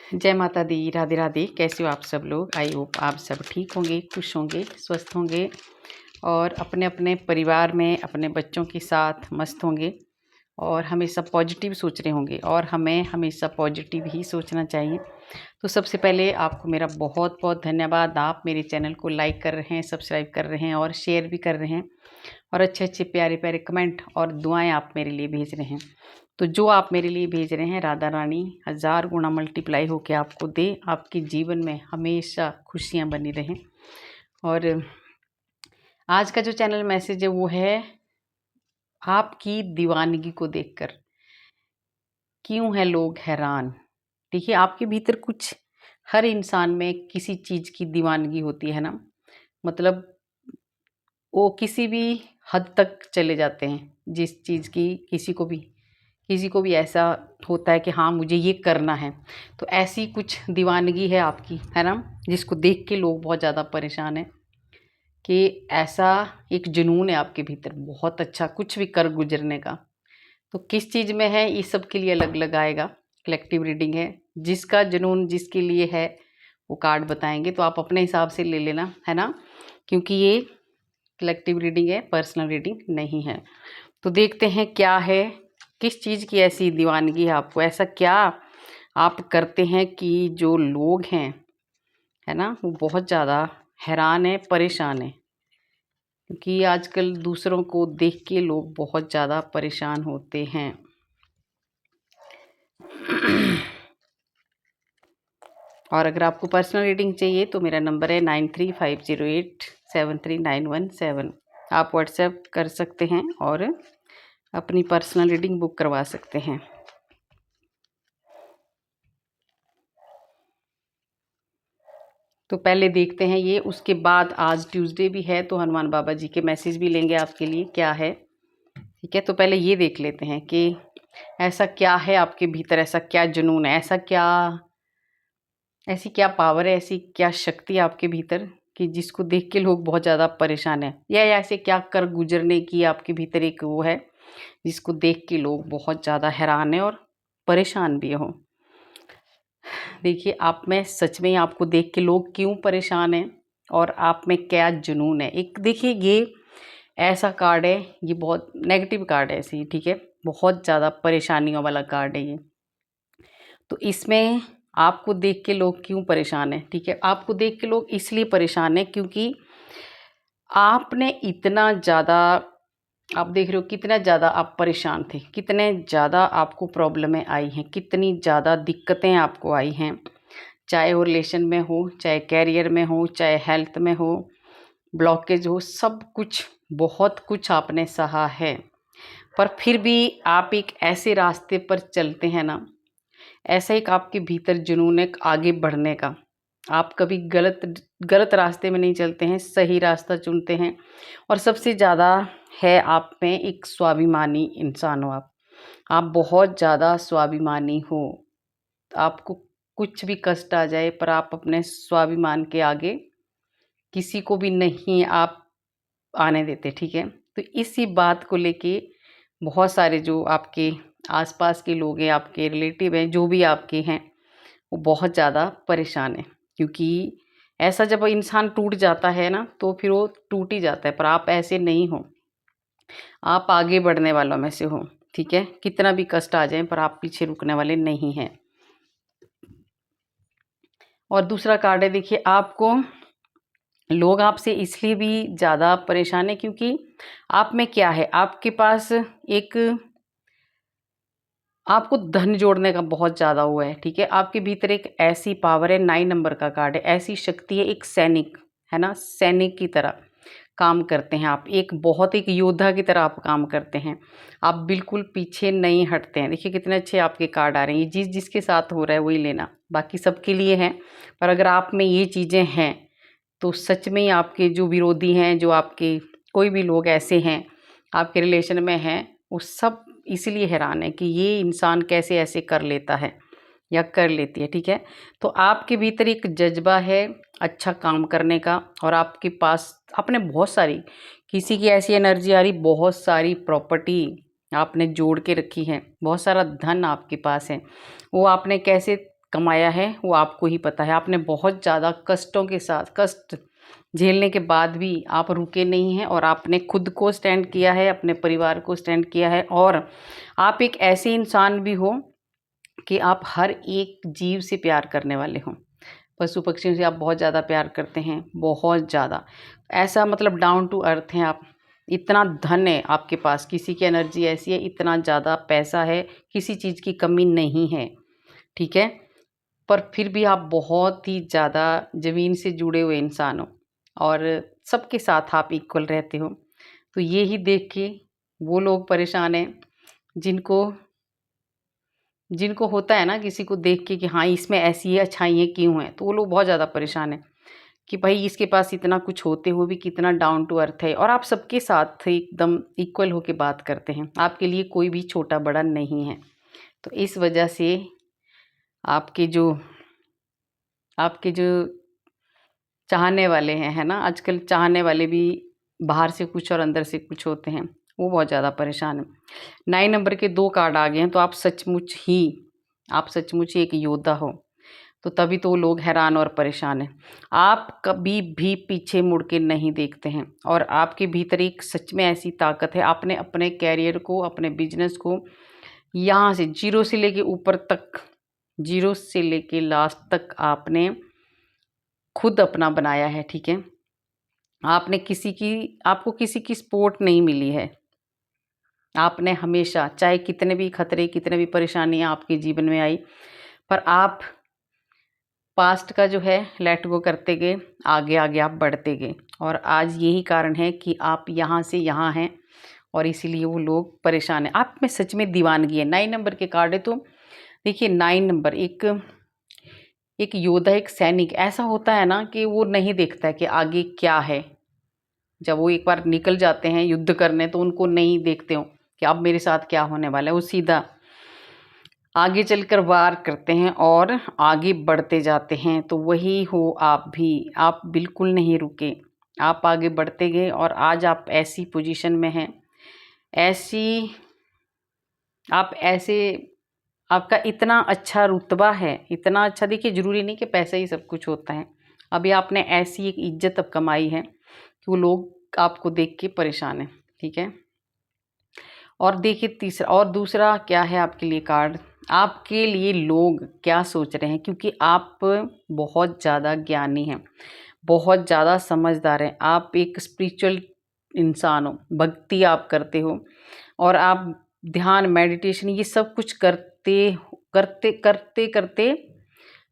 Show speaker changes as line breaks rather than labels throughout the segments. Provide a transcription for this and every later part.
जय माता दी, राधे राधे। कैसे हो आप सब लोग? आई होप आप सब ठीक होंगे, खुश होंगे, स्वस्थ होंगे और अपने अपने परिवार में अपने बच्चों के साथ मस्त होंगे और हमेशा पॉजिटिव सोच रहे होंगे और हमें हमेशा पॉजिटिव ही सोचना चाहिए। तो सबसे पहले आपको मेरा बहुत बहुत धन्यवाद। आप मेरे चैनल को लाइक कर रहे हैं, सब्सक्राइब कर रहे हैं और शेयर भी कर रहे हैं और अच्छे अच्छे प्यारे प्यारे कमेंट और दुआएं आप मेरे लिए भेज रहे हैं। तो जो आप मेरे लिए भेज रहे हैं, राधा रानी 1000 गुना मल्टीप्लाई होकर आपको दे, आपके जीवन में हमेशा खुशियां बनी रहें। और आज का जो चैनल मैसेज है वो है आपकी दीवानगी को देखकर क्यों है लोग हैरान। देखिए, आपके भीतर कुछ हर इंसान में किसी चीज़ की दीवानगी होती है ना, मतलब वो किसी भी हद तक चले जाते हैं जिस चीज़ की किसी को भी ऐसा होता है कि हाँ मुझे ये करना है। तो ऐसी कुछ दीवानगी है आपकी, है ना, जिसको देख के लोग बहुत ज़्यादा परेशान हैं कि ऐसा एक जुनून है आपके भीतर बहुत अच्छा कुछ भी कर गुजरने का। तो किस चीज़ में है ये सब के लिए अलग अलग आएगा। कलेक्टिव रीडिंग है, जिसका जुनून जिसके लिए है वो कार्ड बताएंगे, तो आप अपने हिसाब से ले लेना, है ना, क्योंकि ये कलेक्टिव रीडिंग है, पर्सनल रीडिंग नहीं है। तो देखते हैं क्या है, किस चीज़ की ऐसी दीवानगी है आपको, ऐसा क्या आप करते हैं कि जो लोग हैं, है ना, वो बहुत ज़्यादा हैरान है, परेशान है। क्योंकि आजकल दूसरों को देख के लोग बहुत ज़्यादा परेशान होते हैं। और अगर आपको पर्सनल रीडिंग चाहिए तो मेरा नंबर है 9350873917। आप व्हाट्सएप कर सकते हैं और अपनी पर्सनल रीडिंग बुक करवा सकते हैं। तो पहले देखते हैं ये, उसके बाद आज ट्यूसडे भी है तो हनुमान बाबा जी के मैसेज भी लेंगे आपके लिए क्या है। ठीक है, तो पहले ये देख लेते हैं कि ऐसा क्या है आपके भीतर, ऐसा क्या जुनून है, ऐसी क्या पावर है, ऐसी क्या शक्ति है आपके भीतर कि जिसको देख के लोग बहुत ज़्यादा परेशान हैं, या ऐसे क्या कर गुजरने की आपके भीतर एक वो है जिसको देख के लोग बहुत ज़्यादा हैरान हैं और परेशान भी हों। देखिए, आप में सच में आपको देख के लोग क्यों परेशान हैं और आप में क्या जुनून है। एक देखिए, ये ऐसा कार्ड है, ये बहुत नेगेटिव कार्ड है ऐसे ही, ठीक है, बहुत ज़्यादा परेशानियों वाला कार्ड है ये। तो इसमें आपको देख के लोग क्यों परेशान हैं, ठीक है, आपको देख के लोग इसलिए परेशान हैं क्योंकि आपने इतना ज़्यादा, आप देख रहे हो कितना ज़्यादा आप परेशान थे, कितने ज़्यादा आपको प्रॉब्लमें आई हैं, कितनी ज़्यादा दिक्कतें आपको आई हैं, चाहे वो रिलेशन में हो, चाहे कैरियर में हो, चाहे हेल्थ में हो, ब्लॉकेज हो, सब कुछ बहुत कुछ आपने सहा है। पर फिर भी आप एक ऐसे रास्ते पर चलते हैं ना, ऐसा एक आपके भीतर जुनून है आगे बढ़ने का। आप कभी गलत गलत रास्ते में नहीं चलते हैं, सही रास्ता चुनते हैं। और सबसे ज़्यादा है आप में एक स्वाभिमानी इंसान हो आप बहुत ज़्यादा स्वाभिमानी हो। आपको कुछ भी कष्ट आ जाए पर आप अपने स्वाभिमान के आगे किसी को भी नहीं आप आने देते, ठीक है। तो इसी बात को लेके बहुत सारे जो आपके आसपास के लोग हैं, आपके रिलेटिव हैं, जो भी आपके हैं, वो बहुत ज़्यादा परेशान है। क्योंकि ऐसा जब इंसान टूट जाता है ना तो फिर वो टूट ही जाता है, पर आप ऐसे नहीं हो, आप आगे बढ़ने वालों में से हो, ठीक है। कितना भी कष्ट आ जाए पर आप पीछे रुकने वाले नहीं हैं। और दूसरा कार्ड है, देखिए, आपको लोग आपसे इसलिए भी ज़्यादा परेशान है क्योंकि आप में क्या है, आपके पास एक, आपको धन जोड़ने का बहुत ज़्यादा हुआ है, ठीक है। आपके भीतर एक ऐसी पावर है, 9 नंबर का कार्ड है, ऐसी शक्ति है, एक सैनिक, है ना, सैनिक की तरह काम करते हैं आप, एक बहुत एक योद्धा की तरह आप काम करते हैं। आप बिल्कुल पीछे नहीं हटते हैं। देखिए कितने अच्छे आपके कार्ड आ रहे हैं। ये जिसके साथ हो रहा है वही लेना, बाकी सबके लिए है। पर अगर आप में ये चीज़ें हैं तो सच में ही आपके जो विरोधी हैं, जो आपके कोई भी लोग ऐसे हैं आपके रिलेशन में हैं, वो सब इसलिए हैरान है कि ये इंसान कैसे ऐसे कर लेता है या कर लेती है, ठीक है। तो आपके भीतर एक जज्बा है अच्छा काम करने का, और आपके पास आपने बहुत सारी, किसी की ऐसी एनर्जी आ रही, बहुत सारी प्रॉपर्टी आपने जोड़ के रखी है, बहुत सारा धन आपके पास है, वो आपने कैसे कमाया है वो आपको ही पता है। आपने बहुत ज़्यादा कष्टों के साथ कष्ट झेलने के बाद भी आप रुके नहीं हैं और आपने खुद को स्टैंड किया है, अपने परिवार को स्टैंड किया है। और आप एक ऐसे इंसान भी हो कि आप हर एक जीव से प्यार करने वाले हों। पशु पक्षियों से आप बहुत ज़्यादा प्यार करते हैं, बहुत ज़्यादा। ऐसा मतलब डाउन टू अर्थ हैं आप। इतना धन है आपके पास, किसी की एनर्जी ऐसी है, इतना ज़्यादा पैसा है, किसी चीज़ की कमी नहीं है, ठीक है? पर फिर भी आप बहुत ही ज़्यादा ज़मीन से जुड़े हुए इंसान हो और सबके साथ आप इक्वल रहते हो। तो ये ही देख के वो लोग परेशान हैं जिनको जिनको होता है ना किसी को देख के कि हाँ, इसमें ऐसी ये अच्छाइयाँ क्यों हैं? तो वो लोग बहुत ज़्यादा परेशान हैं कि भाई इसके पास इतना कुछ होते हुए भी कितना डाउन टू अर्थ है और आप सबके साथ एकदम इक्वल होके बात करते हैं। आपके लिए कोई भी छोटा-बड़ा नहीं है। तो इस वजह से आपके जो आपके जो चाहने वाले हैं, है ना? आजकल चाहने वाले भी बाहर से कुछ और अंदर से कुछ होते हैं, वो बहुत ज़्यादा परेशान हैं। 9 नंबर के 2 कार्ड आ गए हैं, तो आप सचमुच ही एक योद्धा हो। तो तभी तो वो लोग हैरान और परेशान हैं। आप कभी भी पीछे मुड़ के नहीं देखते हैं और आपके भीतर एक सच में ऐसी ताकत है, आपने अपने करियर को, अपने बिज़नेस को यहाँ से ज़ीरो से लेके ऊपर तक, ज़ीरो से लेके लास्ट तक आपने खुद अपना बनाया है, ठीक है? आपको किसी की सपोर्ट नहीं मिली है। आपने हमेशा चाहे कितने भी खतरे, कितने भी परेशानियाँ आपके जीवन में आई, पर आप पास्ट का जो है लेट गो करते गए, आगे-आगे आप बढ़ते गए और आज यही कारण है कि आप यहाँ से यहाँ हैं और इसीलिए वो लोग परेशान हैं। आप में सच में दीवानगी है। 9 नंबर के कार्ड है तो देखिए 9 नंबर एक योद्धा, एक सैनिक ऐसा होता है ना कि वो नहीं देखता है कि आगे क्या है। जब वो एक बार निकल जाते हैं युद्ध करने तो उनको नहीं देखते हो कि अब मेरे साथ क्या होने वाला है। वो सीधा आगे चलकर वार करते हैं और आगे बढ़ते जाते हैं। तो वही हो आप भी। आप बिल्कुल नहीं रुके। आप आगे बढ़ते गए और आज आप ऐसी पोजीशन में हैं, ऐसी आप ऐसे आपका इतना अच्छा रुतबा है, इतना अच्छा। देखिए ज़रूरी नहीं कि पैसा ही सब कुछ होता है। अभी आपने ऐसी एक इज़्ज़त अब कमाई है कि वो लोग आपको देख के परेशान हैं, ठीक है? और देखिए तीसरा और दूसरा क्या है आपके लिए कार्ड, आपके लिए लोग क्या सोच रहे हैं क्योंकि आप बहुत ज़्यादा ज्ञानी हैं, बहुत ज़्यादा समझदार हैं। आप एक स्पिरिचुअल इंसान हो, भक्ति आप करते हो और आप ध्यान, मेडिटेशन ये सब कुछ करते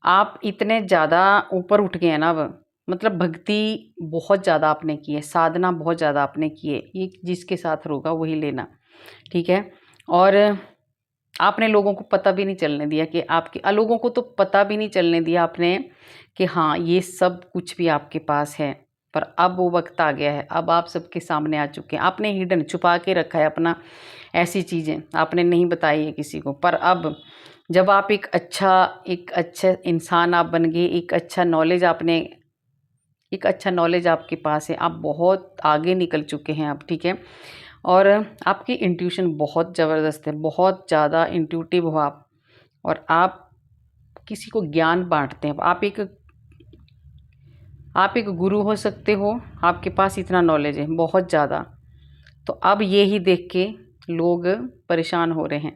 आप इतने ज़्यादा ऊपर उठ गए हैं ना अब। मतलब भक्ति बहुत ज़्यादा आपने की है, साधना बहुत ज़्यादा आपने की है। ये जिसके साथ होगा वही लेना, ठीक है? और आपने लोगों को पता भी नहीं चलने दिया कि लोगों को तो पता भी नहीं चलने दिया आपने कि हाँ, ये सब कुछ भी आपके पास है। पर अब वो वक़्त आ गया है, अब आप सबके सामने आ चुके हैं। आपने हिडन छुपा के रखा है अपना ऐसी चीज़ें, आपने नहीं बताई है किसी को। पर अब जब आप एक अच्छा इंसान आप बन गए, एक अच्छा नॉलेज आपके पास है, आप बहुत आगे निकल चुके हैं अब, ठीक है? और आपकी इंट्यूशन बहुत ज़बरदस्त है, बहुत ज़्यादा इंट्यूटिव हो आप और आप किसी को ज्ञान बाँटते हैं। आप एक गुरु हो सकते हो, आपके पास इतना नॉलेज है, बहुत ज़्यादा। तो अब ये ही देख के लोग परेशान हो रहे हैं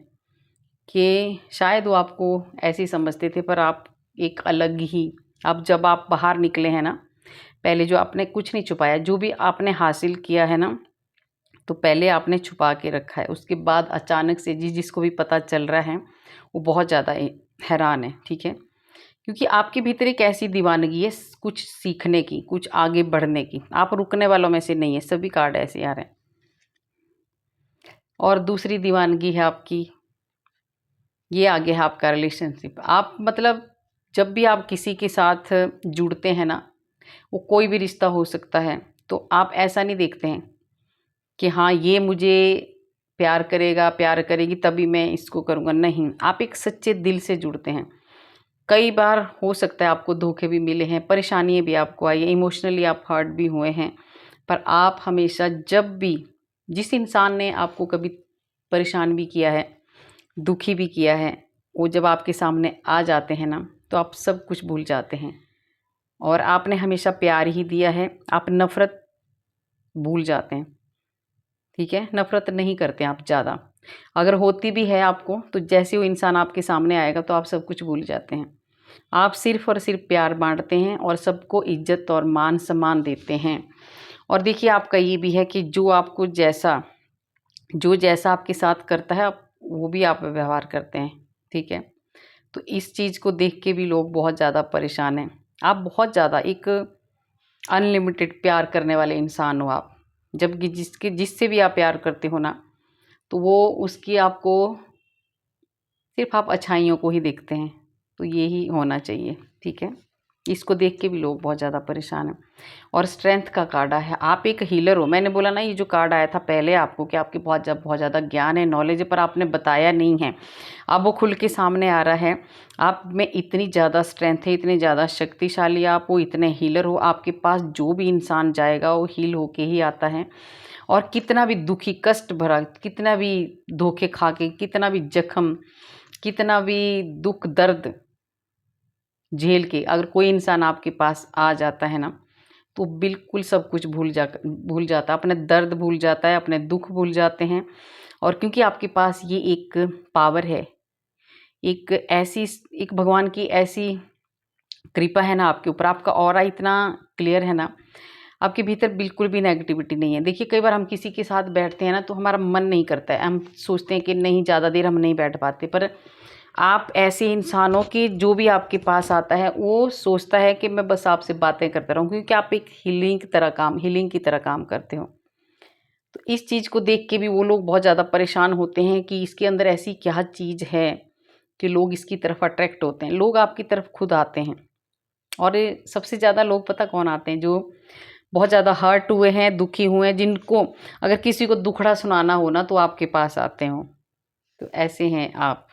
कि शायद वो आपको ऐसे ही समझते थे पर आप एक अलग ही अब जब आप बाहर निकले हैं ना, पहले जो आपने कुछ नहीं छुपाया, जो भी आपने हासिल किया है ना, तो पहले आपने छुपा के रखा है। उसके बाद अचानक से जिसको भी पता चल रहा है, वो बहुत ज़्यादा हैरान है, ठीक है? क्योंकि आपके भीतर एक ऐसी दीवानगी है कुछ सीखने की, कुछ आगे बढ़ने की। आप रुकने वालों में से नहीं है, सभी कार्ड ऐसे आ रहे हैं। और दूसरी दीवानगी है आपकी, ये आगे है आपका रिलेशनशिप। आप मतलब जब भी आप किसी के साथ जुड़ते हैं ना, वो कोई भी रिश्ता हो सकता है, तो आप ऐसा नहीं देखते हैं कि हाँ, ये मुझे प्यार करेगा, प्यार करेगी तभी मैं इसको करूँगा। नहीं, आप एक सच्चे दिल से जुड़ते हैं। कई बार हो सकता है आपको धोखे भी मिले हैं, परेशानियाँ भी आपको आई हैं, इमोशनली आप हर्ट भी हुए हैं, पर आप हमेशा जब भी जिस इंसान ने आपको कभी परेशान भी किया है, दुखी भी किया है, वो जब आपके सामने आ जाते हैं ना, तो आप सब कुछ भूल जाते हैं। और आपने हमेशा प्यार ही दिया है, आप नफ़रत भूल जाते हैं, ठीक है? नफ़रत नहीं करते आप ज़्यादा। अगर होती भी है आपको, तो जैसे वो इंसान आपके सामने आएगा तो आप सब कुछ भूल जाते हैं। आप सिर्फ़ और सिर्फ़ प्यार बाँटते हैं और सबको इज़्ज़त और मान-सम्मान देते हैं। और देखिए आपका ये भी है कि जो जैसा आपके साथ करता है, आप वो भी आप व्यवहार करते हैं, ठीक है? तो इस चीज़ को देख के भी लोग बहुत ज़्यादा परेशान हैं। आप बहुत ज़्यादा एक अनलिमिटेड प्यार करने वाले इंसान हो आप। जबकि जिससे भी आप प्यार करते हो ना, तो वो उसकी आपको सिर्फ़ आप अच्छाइयों को ही देखते हैं। तो ये ही होना चाहिए, ठीक है? इसको देख के भी लोग बहुत ज़्यादा परेशान हैं। और स्ट्रेंथ का कार्ड है, आप एक हीलर हो। मैंने बोला ना, ये जो कार्ड आया था पहले आपको कि आपके बहुत ज़्यादा ज्ञान है, नॉलेज है, पर आपने बताया नहीं है। अब वो खुल के सामने आ रहा है। आप में इतनी ज़्यादा स्ट्रेंथ है, इतने ज़्यादा शक्तिशाली आप हो, इतने हीलर हो। आपके पास जो भी इंसान जाएगा वो हील होके ही आता है। और कितना भी दुखी, कष्ट भरा, कितना भी धोखे खा के, कितना भी जख्म, कितना भी दुख दर्द झेल के अगर कोई इंसान आपके पास आ जाता है ना, तो बिल्कुल सब कुछ भूल जाता है, अपने दर्द भूल जाता है, अपने दुख भूल जाते हैं। और क्योंकि आपके पास ये एक पावर है, एक ऐसी एक भगवान की ऐसी कृपा है ना आपके ऊपर, आपका ऑरा इतना क्लियर है ना, आपके भीतर बिल्कुल भी नेगेटिविटी नहीं है। देखिए कई बार हम किसी के साथ बैठते हैं ना, तो हमारा मन नहीं करता है, हम सोचते हैं कि नहीं, ज़्यादा देर हम नहीं बैठ पाते। पर आप ऐसे इंसान हो कि जो भी आपके पास आता है वो सोचता है कि मैं बस आपसे बातें करता रहूं, क्योंकि आप एक हीलिंग की तरह काम करते हो। तो इस चीज़ को देख के भी वो लोग बहुत ज़्यादा परेशान होते हैं कि इसके अंदर ऐसी क्या चीज़ है कि लोग इसकी तरफ अट्रैक्ट होते हैं। लोग आपकी तरफ खुद आते हैं। और सबसे ज़्यादा लोग पता कौन आते हैं? जो बहुत ज़्यादा हर्ट हुए हैं, दुखी हुए हैं, जिनको अगर किसी को दुखड़ा सुनाना हो ना, तो आपके पास आते हो। तो ऐसे हैं आप।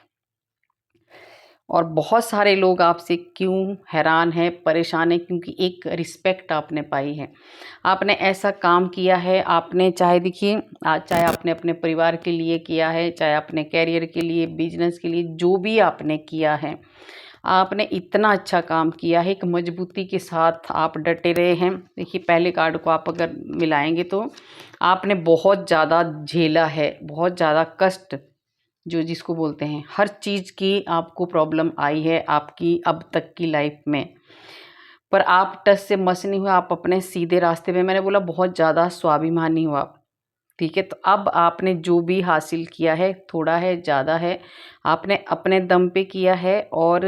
और बहुत सारे लोग आपसे क्यों हैरान हैं, परेशान हैं, क्योंकि एक रिस्पेक्ट आपने पाई है। आपने ऐसा काम किया है, आपने चाहे देखिए चाहे आपने अपने परिवार के लिए किया है, चाहे अपने करियर के लिए, बिजनेस के लिए, जो भी आपने किया है, आपने इतना अच्छा काम किया है, एक मजबूती के साथ आप डटे रहे हैं। देखिए पहले कार्ड को आप अगर मिलाएंगे तो आपने बहुत ज़्यादा झेला है, बहुत ज़्यादा कष्ट जो जिसको बोलते हैं, हर चीज़ की आपको प्रॉब्लम आई है आपकी अब तक की लाइफ में। पर आप टस से मस नहीं हुए, आप अपने सीधे रास्ते पे, मैंने बोला बहुत ज़्यादा स्वाभिमानी हो आप, ठीक है? तो अब आपने जो भी हासिल किया है, थोड़ा है, ज़्यादा है, आपने अपने दम पे किया है। और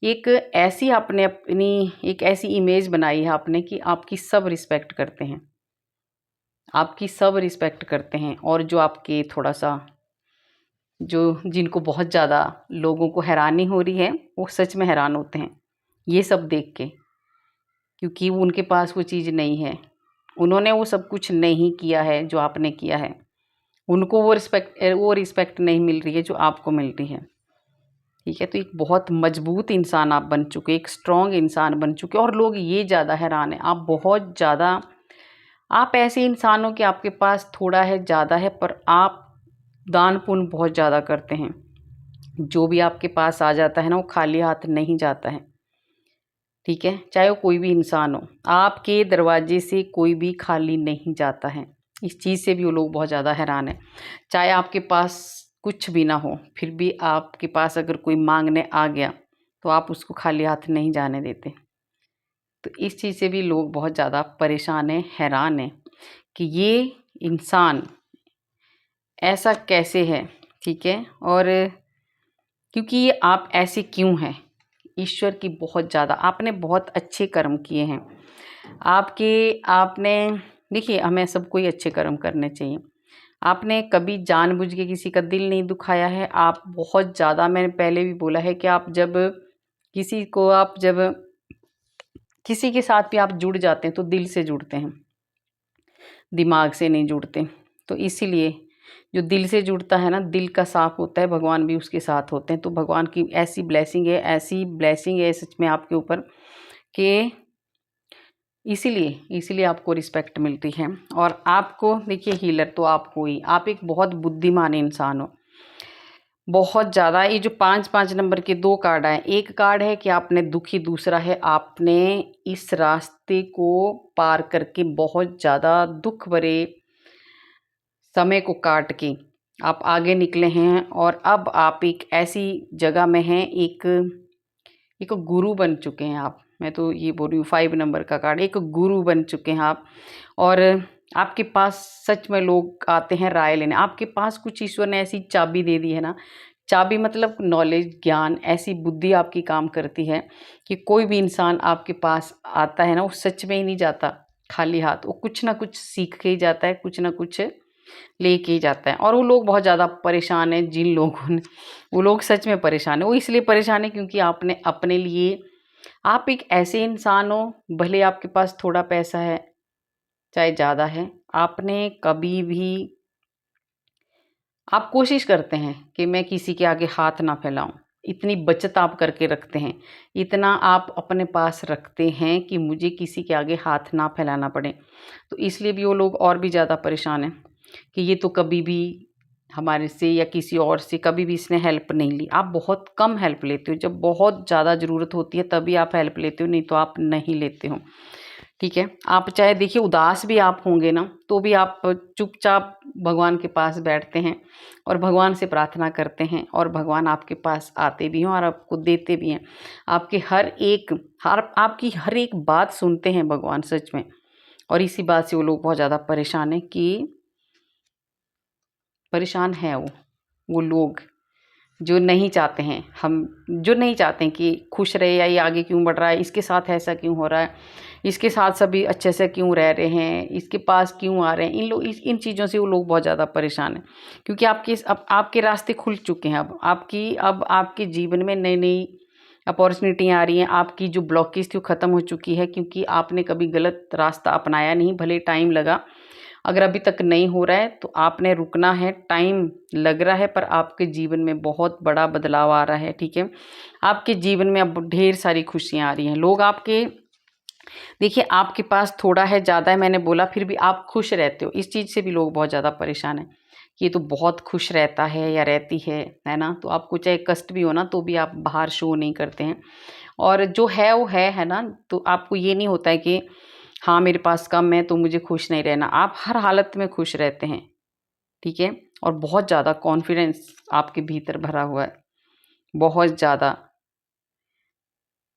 एक ऐसी आपने अपनी एक ऐसी इमेज बनाई है आपने कि आपकी सब रिस्पेक्ट करते हैं, आपकी सब रिस्पेक्ट करते हैं। और जो आपके थोड़ा सा जो जिनको बहुत ज़्यादा लोगों को हैरानी हो रही है, वो सच में हैरान होते हैं ये सब देख के, क्योंकि उनके पास वो चीज़ नहीं है। उन्होंने वो सब कुछ नहीं किया है जो आपने किया है। उनको वो रिस्पेक्ट नहीं मिल रही है जो आपको मिल रही है, ठीक है? तो एक बहुत मजबूत इंसान आप बन चुके, एक स्ट्रॉन्ग इंसान बन चुके। और लोग ये ज़्यादा हैरान हैं, आप बहुत ज़्यादा, आप ऐसे इंसान हो कि आपके पास थोड़ा है, ज़्यादा है, पर आप दान पुण्य बहुत ज़्यादा करते हैं। जो भी आपके पास आ जाता है ना, वो खाली हाथ नहीं जाता है, ठीक है? चाहे वो कोई भी इंसान हो, आपके दरवाजे से कोई भी खाली नहीं जाता है। इस चीज़ से भी वो लोग बहुत ज़्यादा हैरान हैं। चाहे आपके पास कुछ भी ना हो, फिर भी आपके पास अगर कोई मांगने आ गया, तो आप उसको खाली हाथ नहीं जाने देते। तो इस चीज़ से भी लोग बहुत ज़्यादा परेशान हैं, हैरान हैं कि ये इंसान ऐसा कैसे है, ठीक है? और क्योंकि ये आप ऐसे क्यों हैं? ईश्वर की बहुत ज़्यादा आपने बहुत अच्छे कर्म किए हैं। आपने देखिए, हमें सबको ही अच्छे कर्म करने चाहिए। आपने कभी जानबूझ के किसी का दिल नहीं दुखाया है। आप बहुत ज़्यादा, मैंने पहले भी बोला है कि जब किसी के साथ भी आप जुड़ जाते हैं तो दिल से जुड़ते हैं, दिमाग से नहीं जुड़ते। तो इसीलिए जो दिल से जुड़ता है ना, दिल का साफ होता है, भगवान भी उसके साथ होते हैं। तो भगवान की ऐसी ब्लेसिंग है सच में आपके ऊपर कि इसीलिए आपको रिस्पेक्ट मिलती है। और आपको देखिए, हीलर तो आप हो ही, आप एक बहुत बुद्धिमान इंसान हो। बहुत ज़्यादा ये जो 5-5 नंबर के 2 कार्ड आए, एक कार्ड है कि आपने दुखी, दूसरा है आपने इस रास्ते को पार करके बहुत ज़्यादा दुःख भरे समय को काट के आप आगे निकले हैं और अब आप एक ऐसी जगह में हैं, एक गुरु बन चुके हैं आप। मैं तो ये बोल रही हूँ 5 नंबर का कार्ड, एक गुरु बन चुके हैं आप। और आपके पास सच में लोग आते हैं राय लेने। आपके पास कुछ ईश्वर ने ऐसी चाबी दे दी है ना, चाबी मतलब नॉलेज, ज्ञान, ऐसी बुद्धि आपकी काम करती है कि कोई भी इंसान आपके पास आता है ना, वो सच में ही नहीं जाता खाली हाथ। वो कुछ ना कुछ सीख के ही जाता है, कुछ ना कुछ लेके ही जाता है। और वो लोग बहुत ज़्यादा परेशान हैं, जिन लोगों ने, वो लोग सच में परेशान हैं। वो इसलिए परेशान है क्योंकि आपने अपने लिए, आप एक ऐसे इंसान हो, भले आपके पास थोड़ा पैसा है चाहे ज़्यादा है, आपने कभी भी, आप कोशिश करते हैं कि मैं किसी के आगे हाथ ना फैलाऊं, इतनी बचत आप करके रखते हैं, इतना आप अपने पास रखते हैं कि मुझे किसी के आगे हाथ ना फैलाना पड़े। तो इसलिए भी वो लोग और भी ज़्यादा परेशान हैं कि ये तो कभी भी हमारे से या किसी और से कभी भी इसने हेल्प नहीं ली। आप बहुत कम हेल्प लेते हो, जब बहुत ज़्यादा ज़रूरत होती है तभी आप हेल्प लेते हो, नहीं तो आप नहीं लेते हो। ठीक है, आप चाहे देखिए उदास भी आप होंगे ना, तो भी आप चुपचाप भगवान के पास बैठते हैं और भगवान से प्रार्थना करते हैं और भगवान आपके पास आते भी हैं और आपको देते भी हैं। आपके आपकी हर एक बात सुनते हैं भगवान सच में। और इसी बात से वो लोग बहुत ज़्यादा परेशान हैं कि परेशान हैं वो लोग जो नहीं चाहते हैं, हम जो नहीं चाहते हैं कि खुश रहे, या ये आगे क्यों बढ़ रहा है, इसके साथ ऐसा क्यों हो रहा है, इसके साथ सभी अच्छे से क्यों रह रहे हैं, इसके पास क्यों आ रहे हैं, इन चीज़ों से वो लोग बहुत ज़्यादा परेशान हैं। क्योंकि अब आपके रास्ते खुल चुके हैं, अब आपके जीवन में नई नई अपॉर्चुनिटी आ रही हैं, आपकी जो ब्लॉकेज थी वो ख़त्म हो चुकी है, क्योंकि आपने कभी गलत रास्ता अपनाया नहीं, भले टाइम लगा। अगर अभी तक नहीं हो रहा है तो आपने रुकना है, टाइम लग रहा है पर आपके जीवन में बहुत बड़ा बदलाव आ रहा है। ठीक है, आपके जीवन में अब ढेर सारी खुशियाँ आ रही हैं। लोग आपके, देखिए आपके पास थोड़ा है, ज़्यादा है, मैंने बोला, फिर भी आप खुश रहते हो। इस चीज़ से भी लोग बहुत ज़्यादा परेशान हैं कि ये तो बहुत खुश रहता है या रहती है ना। तो आपको चाहे कष्ट भी हो ना, तो भी आप बाहर शो नहीं करते हैं। और जो है वो है ना। तो आपको ये नहीं होता है कि हाँ मेरे पास कम है तो मुझे खुश नहीं रहना। आप हर हालत में खुश रहते हैं। ठीक है, और बहुत ज़्यादा कॉन्फिडेंस आपके भीतर भरा हुआ है, बहुत ज़्यादा।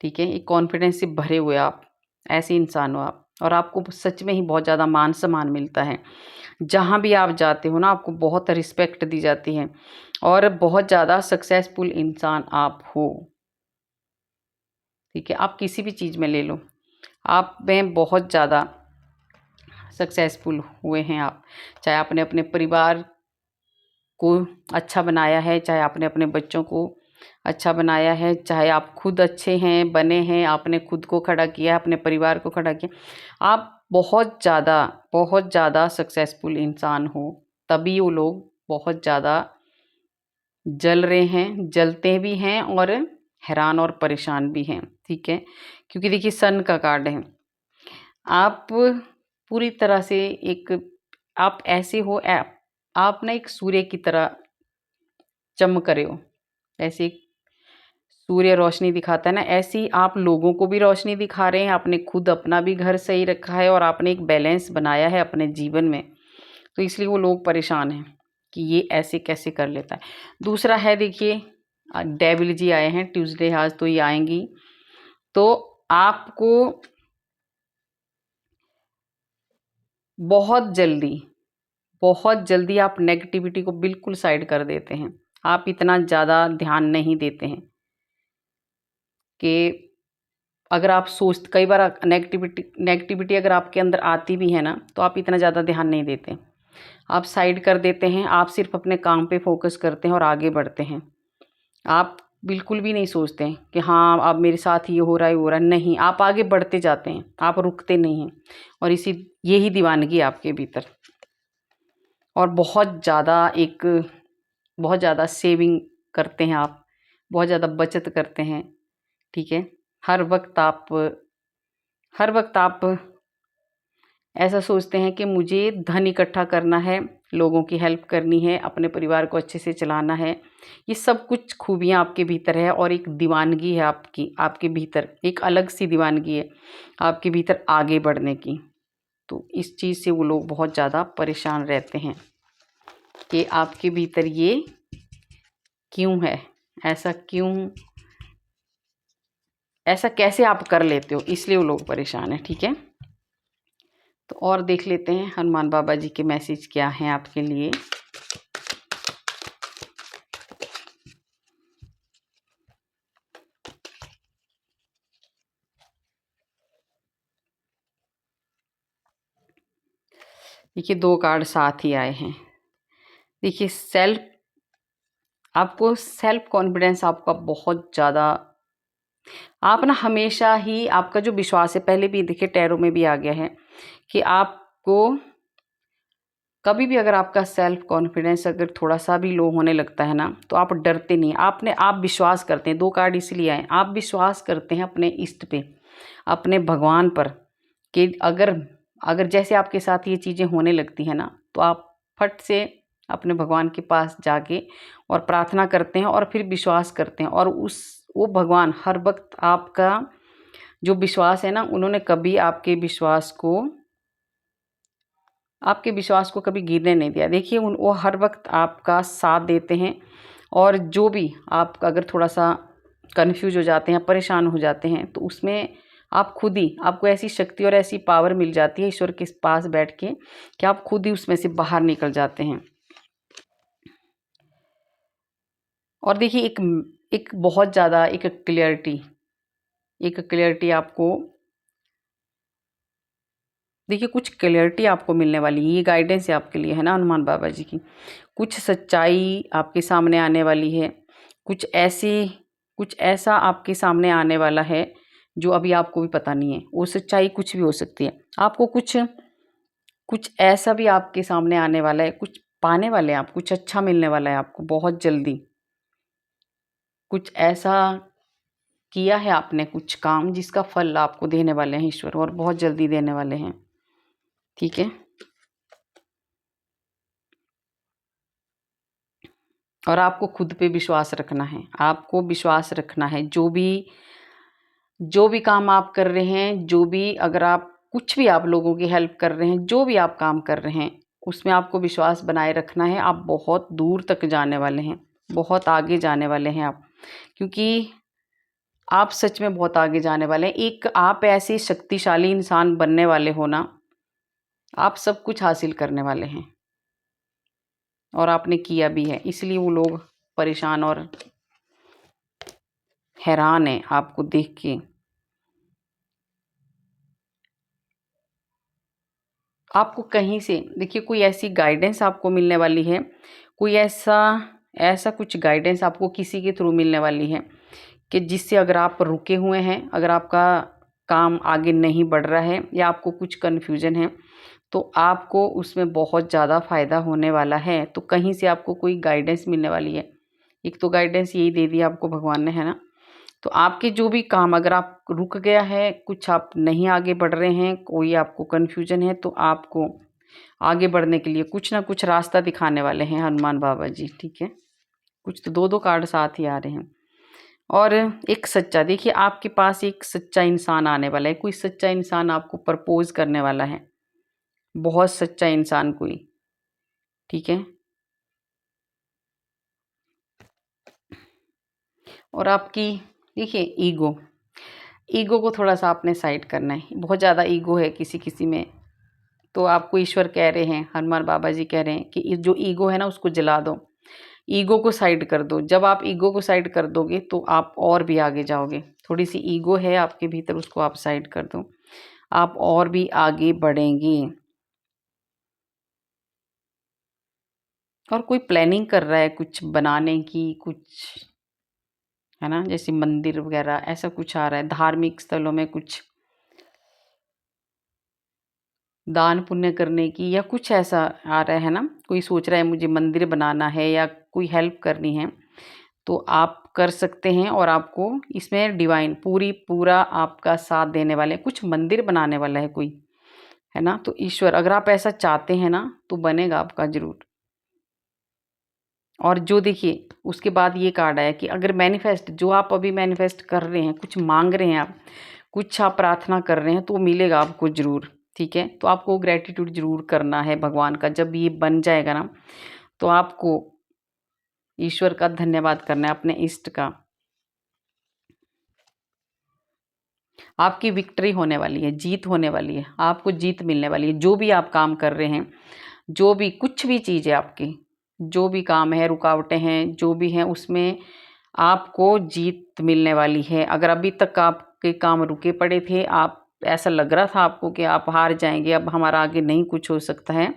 ठीक है, एक कॉन्फिडेंस से भरे हुए आप ऐसे इंसान हो आप। और आपको सच में ही बहुत ज़्यादा मान सम्मान मिलता है। जहाँ भी आप जाते हो ना, आपको बहुत रिस्पेक्ट दी जाती है और बहुत ज़्यादा सक्सेसफुल इंसान आप हो। ठीक है, आप किसी भी चीज़ में ले लो, आप में बहुत ज़्यादा सक्सेसफुल हुए हैं आप। चाहे आपने अपने परिवार को अच्छा बनाया है, चाहे आपने अपने बच्चों को अच्छा बनाया है, चाहे आप खुद अच्छे हैं, बने हैं, आपने खुद को खड़ा किया, अपने परिवार को खड़ा किया। आप बहुत ज़्यादा सक्सेसफुल इंसान हो, तभी वो लोग बहुत ज़्यादा जल रहे हैं, जलते भी हैं और हैरान और परेशान भी हैं। ठीक है, क्योंकि देखिए सन का कार्ड है। आप पूरी तरह से एक, आप ऐसे हो, आप ना एक सूर्य की तरह चमक रहे हो। ऐसे एक सूर्य रोशनी दिखाता है ना, ऐसे ही आप लोगों को भी रोशनी दिखा रहे हैं। आपने खुद अपना भी घर सही रखा है और आपने एक बैलेंस बनाया है अपने जीवन में। तो इसलिए वो लोग परेशान हैं कि ये ऐसे कैसे कर लेता है। दूसरा है देखिए, डेविल जी आए हैं ट्यूसडे, आज तो ये आएंगी। तो आपको बहुत जल्दी, बहुत जल्दी आप नेगेटिविटी को बिल्कुल साइड कर देते हैं। आप इतना ज़्यादा ध्यान नहीं देते हैं कि अगर आप कई बार नेगेटिविटी नेगेटिविटी अगर आपके अंदर आती भी है ना, तो आप इतना ज़्यादा ध्यान नहीं देते। आप साइड कर देते हैं, आप सिर्फ अपने काम पे फोकस करते हैं और आगे बढ़ते हैं। आप बिल्कुल भी नहीं सोचते हैं कि हाँ अब मेरे साथ ये हो रहा है, वो हो रहा है। नहीं, आप आगे बढ़ते जाते हैं, आप रुकते नहीं हैं। और यही दीवानगी है आपके भीतर। और बहुत ज़्यादा सेविंग करते हैं आप, बहुत ज़्यादा बचत करते हैं। ठीक है, हर वक्त आप ऐसा सोचते हैं कि मुझे धन इकट्ठा करना है, लोगों की हेल्प करनी है, अपने परिवार को अच्छे से चलाना है। ये सब कुछ खूबियाँ आपके भीतर है और एक दीवानगी है आपकी, आपके भीतर एक अलग सी दीवानगी है आपके भीतर आगे बढ़ने की। तो इस चीज़ से वो लोग बहुत ज़्यादा परेशान रहते हैं कि आपके भीतर ये क्यों है, ऐसा क्यों, ऐसा कैसे आप कर लेते हो, इसलिए वो लोग परेशान हैं। ठीक है, तो और देख लेते हैं हनुमान बाबा जी के मैसेज क्या हैं आपके लिए। देखिए 2 कार्ड साथ ही आए हैं। देखिए आपको सेल्फ कॉन्फिडेंस आपका बहुत ज़्यादा, आप ना हमेशा ही आपका जो विश्वास है, पहले भी देखिए टैरो में भी आ गया है कि आपको कभी भी अगर आपका सेल्फ कॉन्फिडेंस अगर थोड़ा-सा भी लो होने लगता है ना, तो आप डरते नहीं, आप विश्वास करते हैं। 2 कार्ड इसलिए आए, आप विश्वास करते हैं अपने इष्ट पे, अपने भगवान पर कि अगर अगर जैसे आपके साथ ये चीज़ें होने लगती हैं ना, तो आप फट से अपने भगवान के पास जाके और प्रार्थना करते हैं और फिर विश्वास करते हैं और वो भगवान हर वक़्त आपका जो विश्वास है ना, उन्होंने कभी आपके विश्वास को कभी गिरने नहीं दिया। देखिए वो हर वक़्त आपका साथ देते हैं और जो भी आप अगर थोड़ा-सा कन्फ्यूज़ हो जाते हैं, परेशान हो जाते हैं, तो उसमें आप खुद ही आपको ऐसी शक्ति और ऐसी पावर मिल जाती है ईश्वर के पास बैठ के कि आप खुद ही उसमें से बाहर निकल जाते हैं। और देखिए एक बहुत ज़्यादा एक क्लैरिटी आपको, देखिए कुछ क्लैरिटी आपको मिलने वाली है, ये गाइडेंस है आपके लिए, है ना हनुमान बाबा जी की। कुछ सच्चाई आपके सामने आने वाली है, कुछ ऐसी कुछ ऐसा आपके सामने आने वाला है जो अभी आपको भी पता नहीं है। वो सच्चाई कुछ भी हो सकती है। आपको कुछ कुछ ऐसा भी आपके सामने आने वाला है, कुछ पाने वाले हैं आप, कुछ अच्छा मिलने वाला है आपको बहुत जल्दी। कुछ ऐसा किया है आपने कुछ काम जिसका फल आपको देने वाले हैं ईश्वर और बहुत जल्दी देने वाले हैं। ठीक है? और आपको खुद पे विश्वास रखना है, आपको विश्वास रखना है। जो भी काम आप कर रहे हैं, जो भी अगर आप कुछ भी आप लोगों की हेल्प कर रहे हैं, जो भी आप काम कर रहे हैं, उसमें आपको विश्वास बनाए रखना है। आप बहुत दूर तक जाने वाले हैं, बहुत आगे जाने वाले हैं आप, क्योंकि आप सच में बहुत आगे जाने वाले हैं। एक आप ऐसे शक्तिशाली इंसान बनने वाले हो ना, आप सब कुछ हासिल करने वाले हैं और आपने किया भी है। इसलिए वो लोग परेशान और हैरान हैं आपको देख के। आपको कहीं से देखिए कोई ऐसी गाइडेंस आपको मिलने वाली है, कोई ऐसा ऐसा कुछ गाइडेंस आपको किसी के थ्रू मिलने वाली है कि जिससे अगर आप रुके हुए हैं, अगर आपका काम आगे नहीं बढ़ रहा है या आपको कुछ कन्फ्यूजन है, तो आपको उसमें बहुत ज़्यादा फ़ायदा होने वाला है। तो कहीं से आपको कोई गाइडेंस मिलने वाली है। एक तो गाइडेंस यही दे दी आपको भगवान ने, है ना? तो आपके जो भी काम अगर आप रुक गया है, कुछ आप नहीं आगे बढ़ रहे हैं, कोई आपको कन्फ्यूजन है, तो आपको आगे बढ़ने के लिए कुछ ना कुछ रास्ता दिखाने वाले हैं हनुमान बाबा जी। ठीक है? कुछ तो 2-2 कार्ड साथ ही आ रहे हैं। और एक सच्चा, देखिए आपके पास एक सच्चा इंसान आने वाला है, कोई सच्चा इंसान आपको प्रपोज़ करने वाला है, बहुत सच्चा इंसान कोई। ठीक है? और आपकी देखिए ईगो को थोड़ा-सा आपने साइड करना है। बहुत ज़्यादा ईगो है किसी-किसी में, तो आपको ईश्वर कह रहे हैं, हनुमान बाबा जी कह रहे हैं कि ये जो ईगो है ना उसको जला दो। ईगो को साइड कर दो। जब आप ईगो को साइड कर दोगे तो आप और भी आगे जाओगे। थोड़ी-सी ईगो है आपके भीतर, उसको आप साइड कर दो। आप और भी आगे बढ़ेंगे। और कोई प्लानिंग कर रहा है कुछ बनाने की, कुछ, है ना? जैसे मंदिर वगैरह ऐसा कुछ आ रहा है। धार्मिक स्थलों में कुछ दान पुण्य करने की या कुछ ऐसा आ रहा है ना? कोई सोच रहा है मुझे मंदिर बनाना है या कोई हेल्प करनी है, तो आप कर सकते हैं और आपको इसमें डिवाइन पूरा आपका साथ देने वाले हैं। कुछ मंदिर बनाने वाला है कोई, है ना। तो ईश्वर, अगर आप ऐसा चाहते हैं ना तो बनेगा आपका ज़रूर। और जो देखिए उसके बाद ये कार्ड आया कि अगर मैनिफेस्ट, जो आप अभी मैनिफेस्ट कर रहे हैं, कुछ मांग रहे हैं आप, कुछ आप प्रार्थना कर रहे हैं, तो मिलेगा आपको ज़रूर। ठीक है, तो आपको ग्रेटिट्यूड ज़रूर करना है भगवान का। जब ये बन जाएगा ना तो आपको ईश्वर का धन्यवाद करना है, अपने इष्ट का। आपकी विक्ट्री होने वाली है, जीत होने वाली है, आपको जीत मिलने वाली है। जो भी आप काम कर रहे हैं, जो भी कुछ भी चीज़ है आपकी, जो भी काम है, रुकावटें हैं, जो भी हैं, उसमें आपको जीत मिलने वाली है। अगर अभी तक आपके काम रुके पड़े थे, आप ऐसा लग रहा था आपको कि आप हार जाएंगे, अब हमारा आगे नहीं कुछ हो सकता है,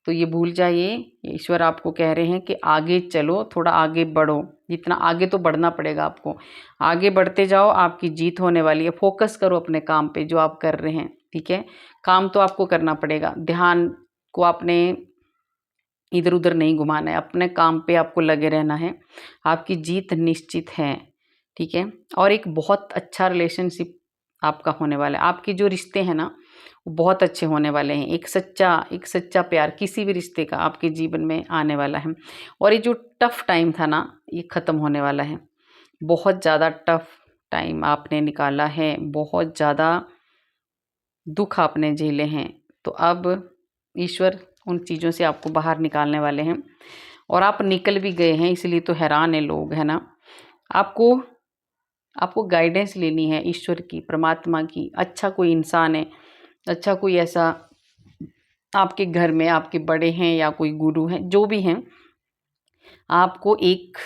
तो ये भूल जाइए। ईश्वर आपको कह रहे हैं कि आगे चलो, थोड़ा आगे बढ़ो। जितना आगे तो बढ़ना पड़ेगा आपको, आगे बढ़ते जाओ, आपकी जीत होने वाली है। फोकस करो अपने काम पे जो आप कर रहे हैं। ठीक है, काम तो आपको करना पड़ेगा, ध्यान को आपने इधर उधर नहीं घुमाना है, अपने काम पे आपको लगे रहना है। आपकी जीत निश्चित है। ठीक है, और एक बहुत अच्छा रिलेशनशिप आपका होने वाला है। आपके जो रिश्ते हैं ना वो बहुत अच्छे होने वाले हैं। एक सच्चा प्यार किसी भी रिश्ते का आपके जीवन में आने वाला है। और ये जो टफ टाइम था ना, ये ख़त्म होने वाला है। बहुत ज़्यादा टफ टाइम आपने निकाला है, बहुत ज़्यादा दुख आपने झेले हैं, तो अब ईश्वर उन चीज़ों से आपको बाहर निकालने वाले हैं। और आप निकल भी गए हैं, इसलिए तो हैरान है लोग, है ना। आपको आपको गाइडेंस लेनी है ईश्वर की, परमात्मा की। अच्छा कोई इंसान है, अच्छा कोई ऐसा आपके घर में आपके बड़े हैं या कोई गुरु हैं, जो भी हैं, आपको एक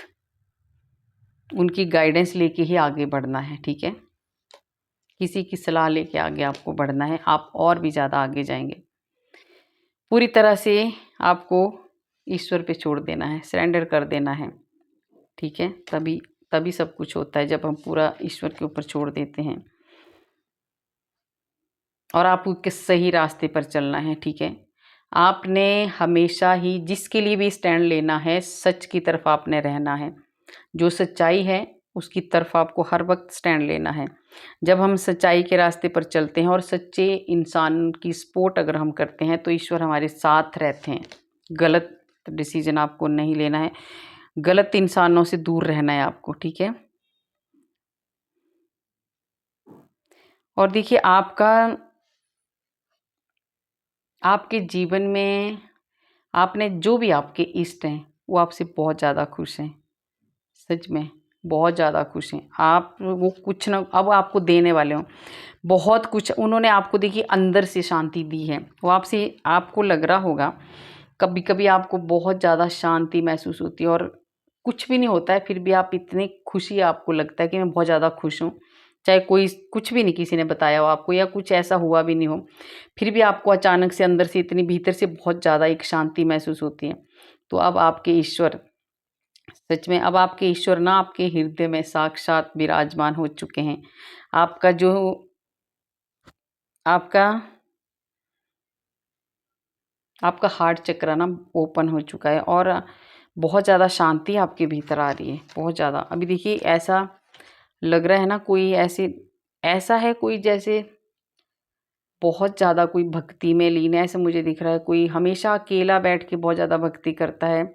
उनकी गाइडेंस लेके ही आगे बढ़ना है। ठीक है, किसी की सलाह लेके आगे आपको बढ़ना है, आप और भी ज़्यादा आगे जाएंगे। पूरी तरह से आपको ईश्वर पे छोड़ देना है, सरेंडर कर देना है। ठीक है, तभी तभी सब कुछ होता है, जब हम पूरा ईश्वर के ऊपर छोड़ देते हैं। और आपको किस सही रास्ते पर चलना है। ठीक है, आपने हमेशा ही जिसके लिए भी स्टैंड लेना है, सच की तरफ आपने रहना है। जो सच्चाई है उसकी तरफ आपको हर वक्त स्टैंड लेना है। जब हम सच्चाई के रास्ते पर चलते हैं और सच्चे इंसान की सपोर्ट अगर हम करते हैं, तो ईश्वर हमारे साथ रहते हैं। गलत डिसीजन आपको नहीं लेना है, गलत इंसानों से दूर रहना है आपको। ठीक है, और देखिए आपके जीवन में आपने जो भी आपके इष्ट हैं वो आपसे बहुत ज़्यादा खुश हैं। सच में बहुत ज़्यादा खुश हैं। आप वो कुछ ना अब आपको देने वाले हों, बहुत कुछ उन्होंने आपको देखिए अंदर से शांति दी है। वो आपसे, आपको लग रहा होगा कभी कभी आपको बहुत ज़्यादा शांति महसूस होती है, और कुछ भी नहीं होता है फिर भी आप इतनी खुशी, आपको लगता है कि मैं बहुत ज़्यादा खुश हूँ। चाहे कोई कुछ भी नहीं किसी ने बताया हो आपको, या कुछ ऐसा हुआ भी नहीं हो, फिर भी आपको अचानक से अंदर से इतनी भीतर से बहुत ज़्यादा एक शांति महसूस होती है। तो अब आपके ईश्वर, सच में अब आपके ईश्वर ना आपके हृदय में साक्षात विराजमान हो चुके हैं। आपका जो आपका आपका हार्ट चक्र ना ओपन हो चुका है, और बहुत ज़्यादा शांति आपके भीतर आ रही है, बहुत ज़्यादा। अभी देखिए ऐसा लग रहा है ना, कोई ऐसे ऐसा है कोई जैसे बहुत ज़्यादा कोई भक्ति में लीन है, ऐसे मुझे दिख रहा है। कोई हमेशा अकेला बैठ के बहुत ज़्यादा भक्ति करता है,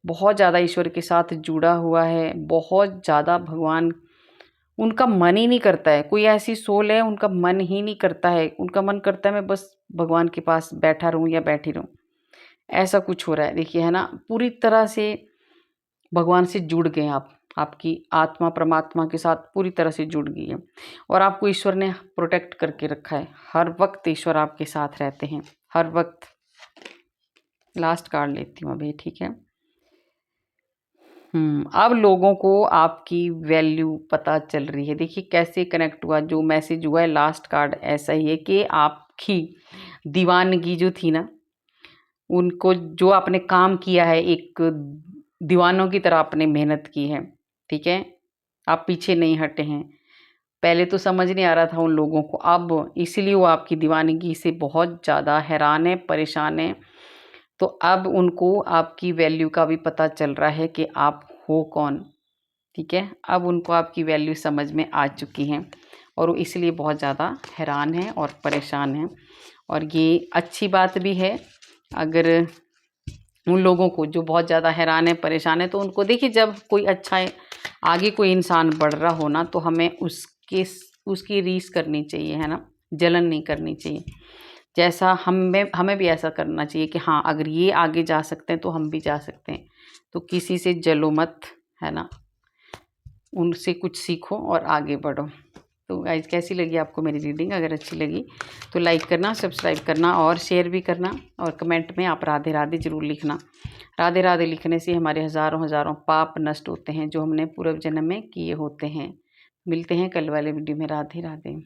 बहुत ज़्यादा ईश्वर के साथ जुड़ा हुआ है, बहुत ज़्यादा भगवान, उनका मन ही नहीं करता है। कोई ऐसी सोल है उनका मन ही नहीं करता है, उनका मन करता है मैं बस भगवान के पास बैठा रहूं या बैठी रहूं। ऐसा कुछ हो रहा है देखिए, है ना। पूरी तरह से भगवान से जुड़ गए आप, आपकी आत्मा परमात्मा के साथ पूरी तरह से जुड़ गई है, और आपको ईश्वर ने प्रोटेक्ट करके रखा है। हर वक्त ईश्वर आपके साथ रहते हैं, हर वक्त। लास्ट कार्ड लेती हूँ अभी। ठीक है, अब लोगों को आपकी वैल्यू पता चल रही है। देखिए कैसे कनेक्ट हुआ, जो मैसेज हुआ है लास्ट कार्ड ऐसा ही है कि आपकी दीवानगी जो थी ना, उनको जो आपने काम किया है, एक दीवानों की तरह आपने मेहनत की है। ठीक है, आप पीछे नहीं हटे हैं। पहले तो समझ नहीं आ रहा था उन लोगों को, अब इसीलिए वो आपकी दीवानगी से बहुत ज़्यादा हैरान है, परेशान है। तो अब उनको आपकी वैल्यू का भी पता चल रहा है कि आप हो कौन। ठीक है, अब उनको आपकी वैल्यू समझ में आ चुकी हैं, और वो इसलिए बहुत ज़्यादा हैरान हैं और परेशान हैं। और ये अच्छी बात भी है, अगर उन लोगों को जो बहुत ज़्यादा हैरान है, परेशान है, तो उनको देखिए, जब कोई अच्छा है, आगे कोई इंसान बढ़ रहा हो ना, तो हमें उसकी रीस करनी चाहिए, है ना, जलन नहीं करनी चाहिए। जैसा हमें भी ऐसा करना चाहिए कि हाँ, अगर ये आगे जा सकते हैं तो हम भी जा सकते हैं। तो किसी से जलो मत, है ना, उनसे कुछ सीखो और आगे बढ़ो। तो गाइस, कैसी लगी आपको मेरी रीडिंग? अगर अच्छी लगी तो लाइक करना, सब्सक्राइब करना और शेयर भी करना, और कमेंट में आप राधे राधे ज़रूर लिखना। राधे राधे लिखने से हमारे हज़ारों हज़ारों पाप नष्ट होते हैं जो हमने पूर्व जन्म में किए होते हैं। मिलते हैं कल वाले वीडियो में। राधे राधे।